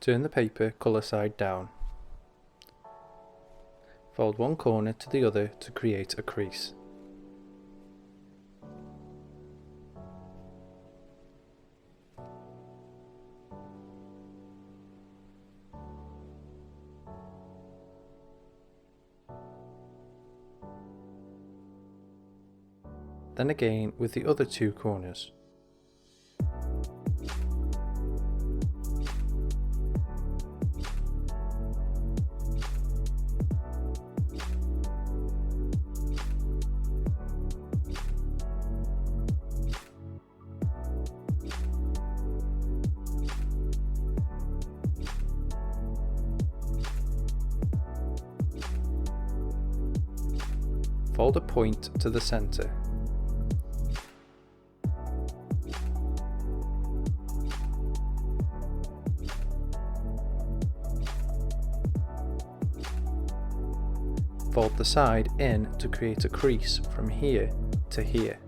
Turn the paper colour side down. Fold one corner to the other to create a crease. Then again with the other two corners. Fold a point to the centre. Fold the side in to create a crease from here to here.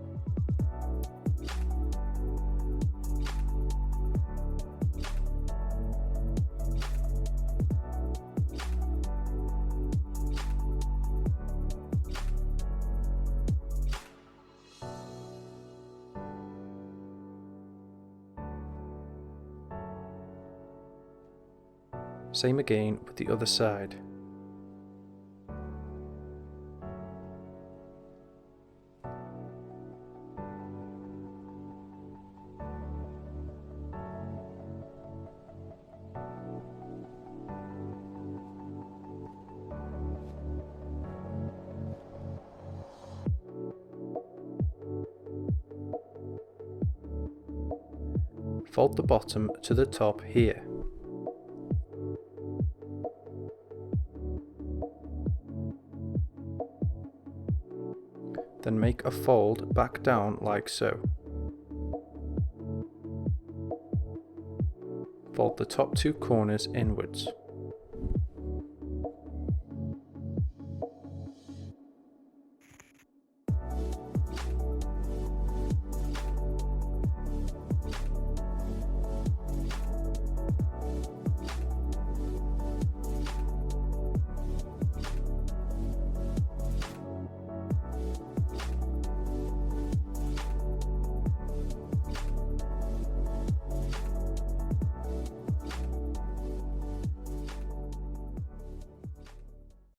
Same again with the other side. Fold the bottom to the top here. Then make a fold back down like so. Fold the top two corners inwards.